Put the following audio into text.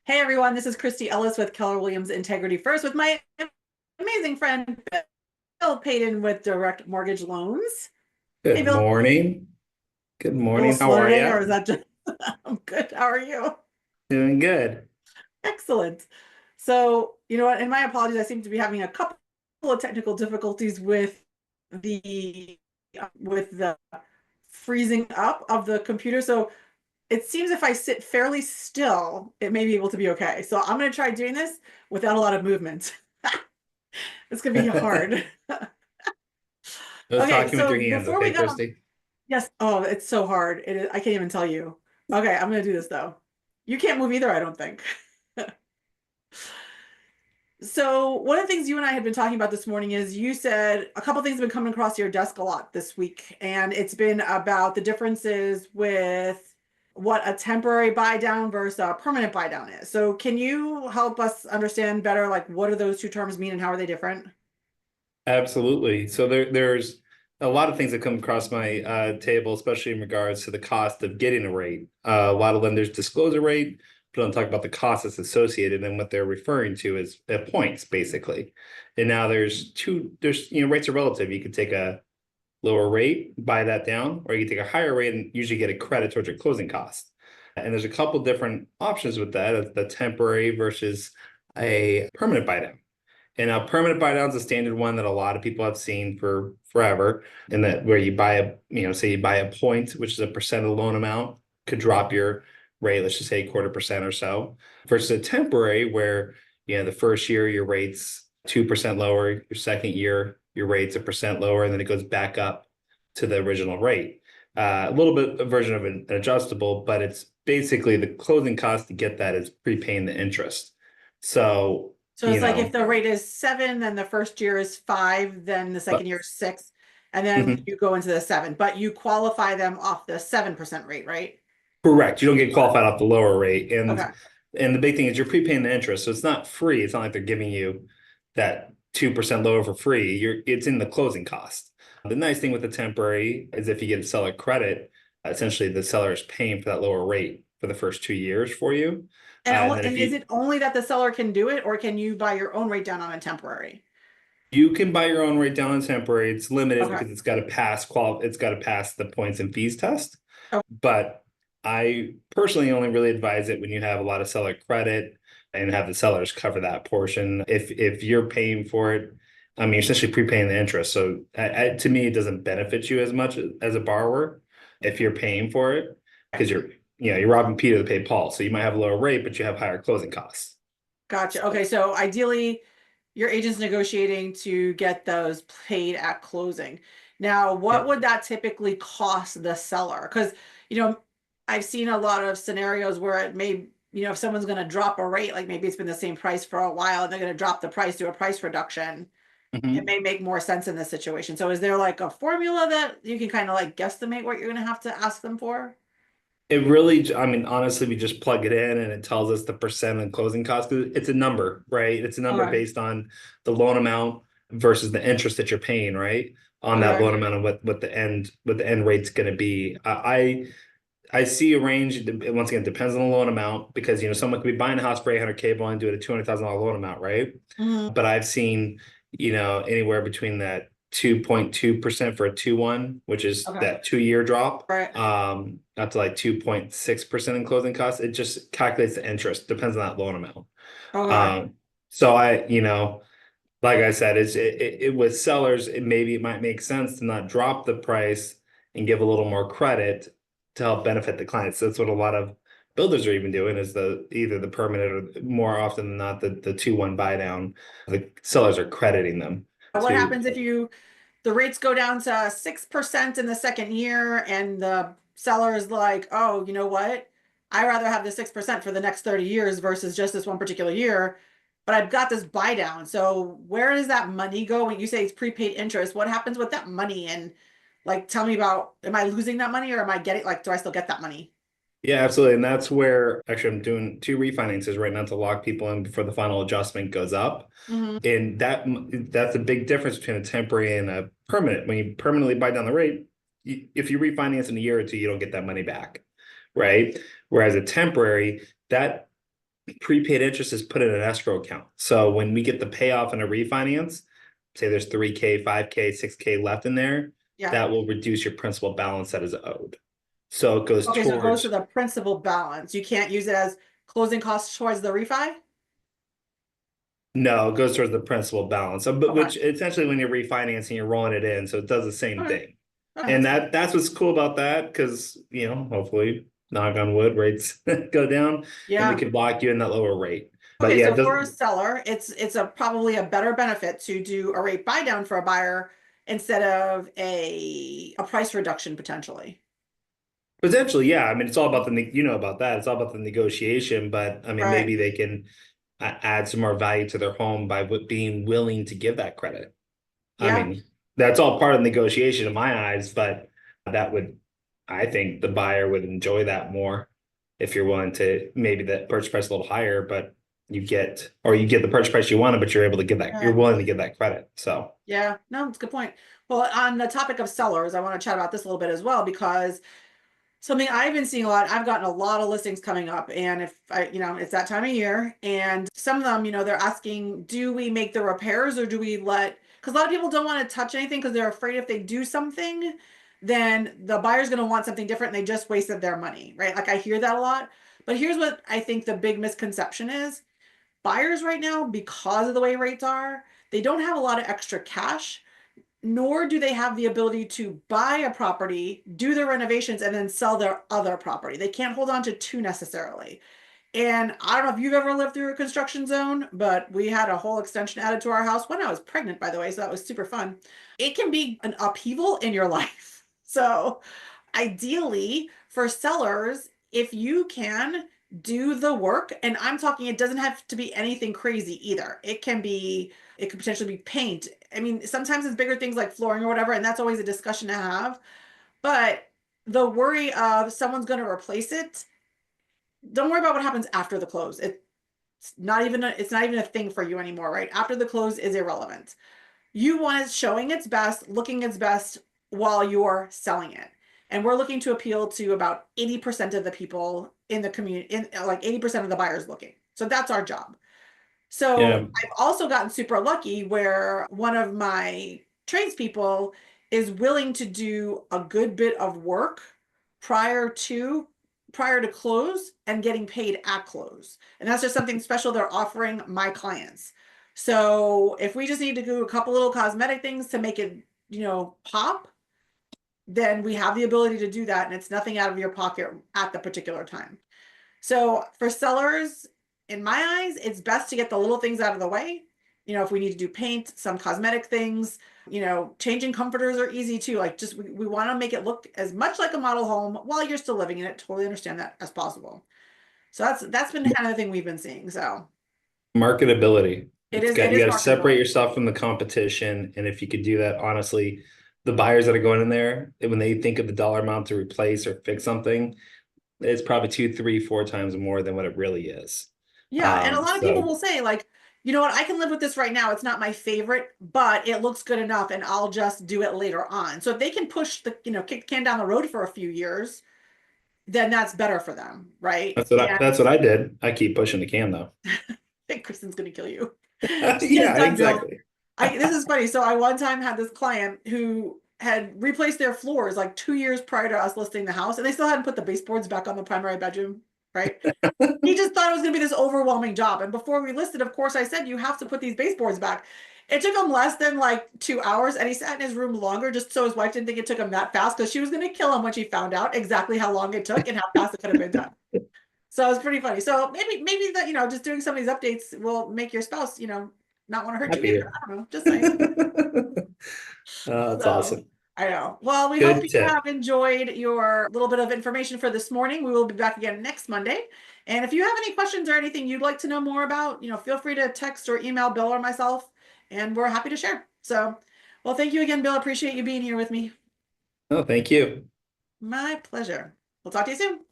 Hey everyone, this is Christie Ellis with Keller Williams Integrity First with my amazing friend Bill Payton with Direct Mortgage Loans. Hey Good Bill, morning. Good a little morning. How slow are today, or you? is that just I'm good. How are you? Doing good. Excellent. So, you know what? And my apologies, I seem to be having a couple of technical difficulties the with the freezing up of the computer. So it seems if I sit fairly still, it may be able to be okay. So I'm going to try doing this without a lot of movement. It's gonna be hard. Just Okay, talking with so your hands, before okay, we go, Christy? yes, oh, it's so hard. It is, I can't even tell you. Okay, I'm gonna do this though. You can't move either, I don't think. So one of the things you and I had been talking about this morning is you said a couple things have been coming across your desk a lot this week, and it's been about the differences with what a temporary buy down versus a permanent buy down is. So can you help us understand better, like what do those two terms mean and how are they different? Absolutely. So there's a lot of things that come across my table, especially in regards to the cost of getting a rate. A lot of lenders disclose a rate, but don't talk about the cost that's associated, and what they're referring to is points, basically. And now there's rates are relative. You could take a lower rate, buy that down, or you can take a higher rate and usually get a credit towards your closing costs. And there's a couple different options with that, the temporary versus a permanent buy down. And now permanent buy down is a standard one that a lot of people have seen for forever. And that where you buy say you buy a point, which is a percent of the loan amount, could drop your rate, let's just say 1/4% or so, versus a temporary where the first year your rate's 2% lower, your second year your rate's 1% lower, and then it goes back up to the original rate. A little bit a version of an adjustable, but it's basically the closing cost to get that is prepaying the interest. So, So you it's like if know, the rate is seven, then the first year is five, then the second but year is six, and then mhm. you go into the seven, but you qualify them off the 7% rate, right? Correct. You don't get qualified off the lower rate. Okay. And the big thing is you're prepaying the interest. So it's not free. It's not like they're giving you that 2% lower for free. It's in the closing cost. The nice thing with the temporary is if you get a seller credit, essentially the seller is paying for that lower rate for the first 2 years for you. And then if And is it only that the seller can do it, or can you buy your own rate down on a temporary? you can buy your own rate down on temporary, it's limited Okay. because it's got to pass the points and fees test. Oh, But I personally only really advise it when you have a lot of seller credit and have the sellers cover that portion. If you're paying for it, I mean, you're essentially prepaying the interest. So to me, it doesn't benefit you as much as a borrower if you're paying for it because you're robbing Peter to pay Paul. So you might have a lower rate, but you have higher closing costs. gotcha. Okay, so ideally, your agent's negotiating to get those paid at closing. Now, what Yep. would that typically cost the seller? Because, you know, I've seen a lot of scenarios where it may, if someone's going to drop a rate, like maybe it's been the same price for a while, and they're going to drop the price to a price reduction, it Mhm. may make more sense in this situation. So, is there like a formula that you can kind of like guesstimate what you're going to have to ask them for? It really, I mean, honestly, we just plug it in and it tells us the percent and closing cost. It's a number, right? It's a number Okay. based on the loan amount versus the interest that you're paying, right? On that Okay. loan amount and what the end rate's going to be. I see a range. Once again, it depends on the loan amount because someone could be buying a house for 800K but only do it a $200,000 loan amount, right? Mhm. But I've seen anywhere between that 2.2% for a 2-1, which is Okay. that 2 year drop, Right. up to like 2.6% in closing costs. It just calculates the interest, depends on that loan amount. Okay. Um, so like I said, it with sellers, it might make sense to not drop the price and give a little more credit to help benefit the clients. That's what a lot of builders are even doing is either the permanent or more often than not the 2-1 buy down. The sellers are crediting them What to happens if the rates go down to 6% in the second year and the seller is like, oh, you know what? I rather have the 6% for the next 30 years versus just this one particular year, but I've got this buy down. So where does that money go when you say it's prepaid interest? What happens with that money? And like, tell me about, am I losing that money or am I getting, like, do I still get that money? Yeah, absolutely. And that's where actually I'm doing two refinances right now to lock people in before the final adjustment goes up. Hmm. And that's a big difference between a temporary and a permanent. When you permanently buy down the rate, if you refinance in a year or two, you don't get that money back, right? Whereas a temporary, that prepaid interest is put in an escrow account. So when we get the payoff in a refinance, say there's 3K, 5K, 6K left in there, Yeah. that will reduce your principal balance that is owed. So it goes Okay, so it goes to towards, the principal balance. You can't use it as closing costs towards the refi? no, it goes towards the principal balance. But Okay. which essentially when you're refinancing, you're rolling it in. So it does the same Okay. thing. Okay, And that's fine. that's what's cool about that, because hopefully, knock on wood, rates go down and we Yeah. could lock you in that lower rate. But Okay, yeah, so it for a doesn't seller, it's a probably a better benefit to do a rate buy down for a buyer instead of a price reduction potentially. potentially, yeah. I mean, it's all about about that. It's all about the negotiation, but I mean, Right. maybe they can add some more value to their home by being willing to give that credit. I Yeah. mean, that's all part of negotiation in my eyes, but that would, I think the buyer would enjoy that more if you're willing to maybe that purchase price a little higher, but you get the purchase price you wanted, but you're able to give that, you're Right. willing to give that credit. So Yeah. No, it's a good point. Well, on the topic of sellers, I want to chat about this a little bit as well because something I've been seeing a lot, I've gotten a lot of listings coming up, and if I, it's that time of year, and some of them, they're asking, do we make the repairs or do we let, because a lot of people don't want to touch anything because they're afraid if they do something, then the buyer's going to want something different and they just wasted their money, right? Like I hear that a lot. But here's what I think the big misconception is. Buyers right now, because of the way rates are, they don't have a lot of extra cash, nor do they have the ability to buy a property, do their renovations, and then sell their other property. They can't hold on to two necessarily. And I don't know if you've ever lived through a construction zone, but we had a whole extension added to our house when I was pregnant, by the way. So that was super fun. It can be an upheaval in your life. So ideally, for sellers, if you can do the work, and I'm talking, it doesn't have to be anything crazy either. It could potentially be paint. I mean, sometimes it's bigger things like flooring or whatever, and that's always a discussion to have. But the worry of someone's going to replace it, don't worry about what happens after the close. It's not even a thing for you anymore, right? After the close is irrelevant. You want it showing its best, looking its best while you're selling it. And we're looking to appeal to about 80% of the people in the community, in like 80% of the buyers looking. So that's our job. So yeah, I've also gotten super lucky where one of my tradespeople is willing to do a good bit of work prior to prior to close and getting paid at close. And that's just something special they're offering my clients. So if we just need to do a couple little cosmetic things to make it, pop, then we have the ability to do that and it's nothing out of your pocket at the particular time. So for sellers, in my eyes, it's best to get the little things out of the way. If we need to do paint, some cosmetic things, changing comforters are easy too. Like just we want to make it look as much like a model home while you're still living in it. Totally understand that as possible. So that's been kind of the thing we've been seeing. So marketability. it You is got to separate marketability. yourself from the competition. And if you could do that, honestly, the buyers that are going in there, when they think of the dollar amount to replace or fix something, it's probably two, three, four times more than what it really is. Yeah, and a lot of people So will say like, you know what, I can live with this right now. It's not my favorite, but it looks good enough and I'll just do it later on. So if they can push kick the can down the road for a few years, then that's better for them, right? And that's what I did. I keep pushing the can though. I think Kristen's gonna kill you. Just get it Yeah, done, Bill. exactly. This is funny. So I one time had this client who had replaced their floors like 2 years prior to us listing the house, and they still hadn't put the baseboards back on the primary bedroom, right? He just thought it was going to be this overwhelming job. And before we listed, of course, I said, you have to put these baseboards back. It took him less than like 2 hours, and he sat in his room longer just so his wife didn't think it took him that fast because she was going to kill him when she found out exactly how long it took and how fast it could have been done. So it was pretty funny. So maybe that, just doing some of these updates will make your spouse, not want to hurt you either. Happier. I don't know. Just saying. That's So awesome. I know. Well, we hope Good you tip. have enjoyed your little bit of information for this morning. We will be back again next Monday. And if you have any questions or anything you'd like to know more about, feel free to text or email Bill or myself, and we're happy to share. So, well, thank you again, Bill. Appreciate you being here with me. Oh, thank you. My pleasure. We'll talk to you soon.